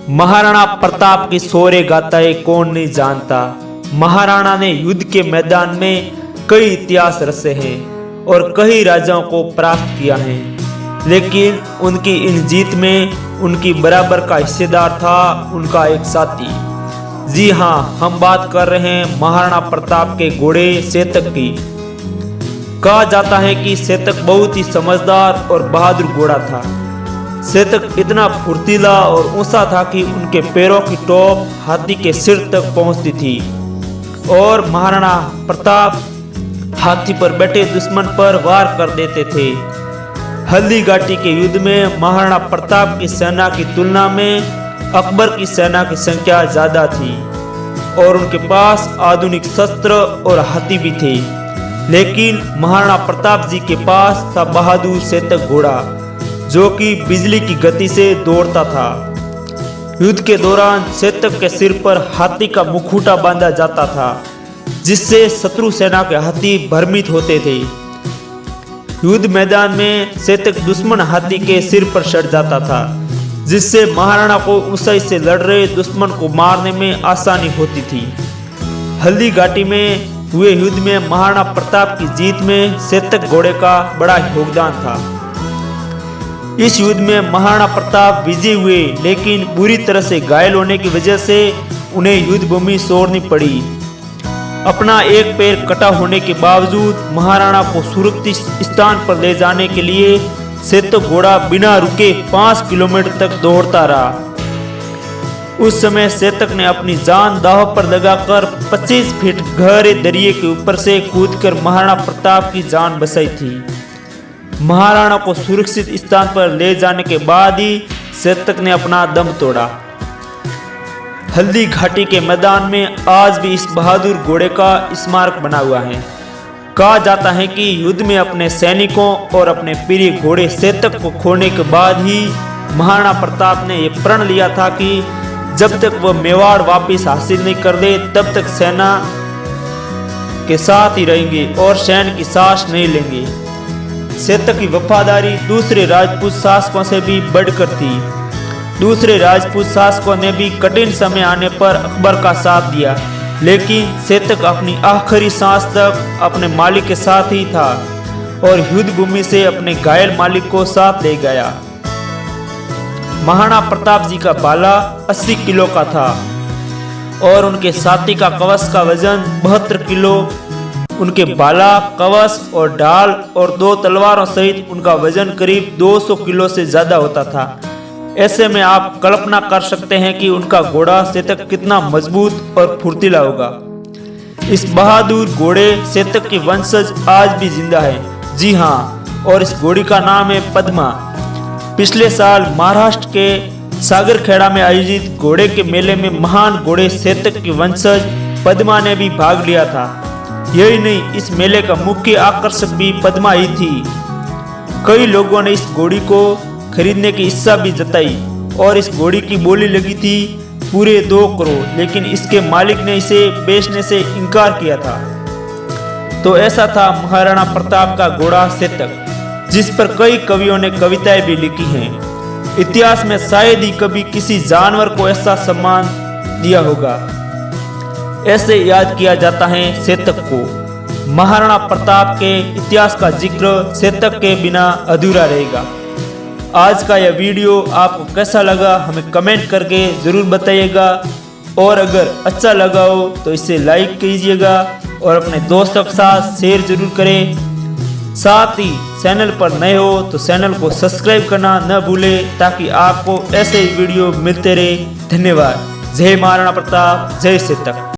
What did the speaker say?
महाराणा प्रताप की शौर्य गाथाएं कौन नहीं जानता। महाराणा ने युद्ध के मैदान में कई इतिहास रचे हैं और कई राजाओं को परास्त किया है, लेकिन उनकी इन जीत में उनकी बराबर का हिस्सेदार था उनका एक साथी। जी हाँ, हम बात कर रहे हैं महाराणा प्रताप के घोड़े सेतक की। कहा जाता है कि सेतक बहुत ही समझदार और बहादुर घोड़ा था। सेतक इतना फुर्तीला और ऊंचा था कि उनके पैरों की टोप हाथी के सिर तक पहुंचती थी और महाराणा प्रताप हाथी पर बैठे दुश्मन पर वार कर देते थे। हल्दी घाटी के युद्ध में महाराणा प्रताप की सेना की तुलना में अकबर की सेना की संख्या ज्यादा थी और उनके पास आधुनिक शस्त्र और हाथी भी थे, लेकिन महाराणा प्रताप जी के पास था बहादुर सेतक घोड़ा जो कि बिजली की गति से दौड़ता था। युद्ध के दौरान सेतक के सिर पर हाथी का मुखौटा बांधा जाता था, जिससे शत्रु सेना के हाथी भ्रमित होते थे। युद्ध मैदान में सेतक दुश्मन हाथी के सिर पर चढ़ जाता था, जिससे महाराणा को ऊंचाई से लड़ रहे दुश्मन को मारने में आसानी होती थी। हल्दी घाटी में हुए युद्ध में महाराणा प्रताप की जीत में सेतक घोड़े का बड़ा योगदान था। इस युद्ध में महाराणा प्रताप विजयी हुए, लेकिन बुरी तरह से घायल होने की वजह से उन्हें युद्ध भूमि छोड़नी पड़ी। अपना एक पैर कटा होने के बावजूद महाराणा को सुरक्षित स्थान पर ले जाने के लिए सेतक घोड़ा बिना रुके 5 किलोमीटर तक दौड़ता रहा। उस समय सेतक ने अपनी जान दांव पर लगाकर 25 फीट गहरे दरिये के ऊपर से कूदकर महाराणा प्रताप की जान बचाई थी। महाराणा को सुरक्षित स्थान पर ले जाने के बाद ही सेतक ने अपना दम तोड़ा। हल्दी घाटी के मैदान में आज भी इस बहादुर घोड़े का स्मारक बना हुआ है। कहा जाता है कि युद्ध में अपने सैनिकों और अपने प्रिय घोड़े सेतक को खोने के बाद ही महाराणा प्रताप ने यह प्रण लिया था कि जब तक वह मेवाड़ वापस हासिल नहीं कर दे तब तक सेना के साथ ही रहेंगे और सैन्य की सांस नहीं लेंगे। सेतक की वफादारी दूसरे राजपूत शासकों से भी बढ़कर थी। दूसरे राजपूत शासकों ने भी कठिन समय आने पर अकबर का साथ दिया, लेकिन सेतक अपनी आखिरी सांस तक अपने मालिक के साथ ही था और युद्ध भूमि से अपने घायल मालिक को साथ ले गया। महाराणा प्रताप जी का भाला 80 किलो का था और उनके साथी का कवच का वजन 72 किलो। उनके भाला, कवच और ढाल और 2 तलवारों सहित उनका वजन करीब 200 किलो से ज्यादा होता था। ऐसे में आप कल्पना कर सकते हैं कि उनका घोड़ा सेतक कितना मजबूत और फुर्तीला होगा। इस बहादुर घोड़े सेतक की वंशज आज भी जिंदा है। जी हाँ, और इस घोड़ी का नाम है पद्मा। पिछले साल महाराष्ट्र के सागरखेड़ा में आयोजित घोड़े के मेले में महान घोड़े सेतक की वंशज पद्मा ने भी भाग लिया था। यही नहीं, इस मेले का मुख्य आकर्षक भी पद्मा ही थी। कई लोगों ने इस घोड़ी को खरीदने की इच्छा भी जताई और इस घोड़ी की बोली लगी थी पूरे 2 करोड़, लेकिन इसके मालिक ने इसे बेचने से इनकार किया था। तो ऐसा था महाराणा प्रताप का घोड़ा सेतक, जिस पर कई कवियों ने कविताएं भी लिखी हैं। इतिहास में शायद ही कभी किसी जानवर को ऐसा सम्मान दिया होगा। ऐसे याद किया जाता है सेतक को। महाराणा प्रताप के इतिहास का जिक्र सेतक के बिना अधूरा रहेगा। आज का यह वीडियो आपको कैसा लगा हमें कमेंट करके जरूर बताइएगा, और अगर अच्छा लगा हो तो इसे लाइक कीजिएगा और अपने दोस्तों के साथ शेयर जरूर करें। साथ ही चैनल पर नए हो तो चैनल को सब्सक्राइब करना न भूलें, ताकि आपको ऐसे वीडियो मिलते रहे। धन्यवाद। जय महाराणा प्रताप, जय सेतक।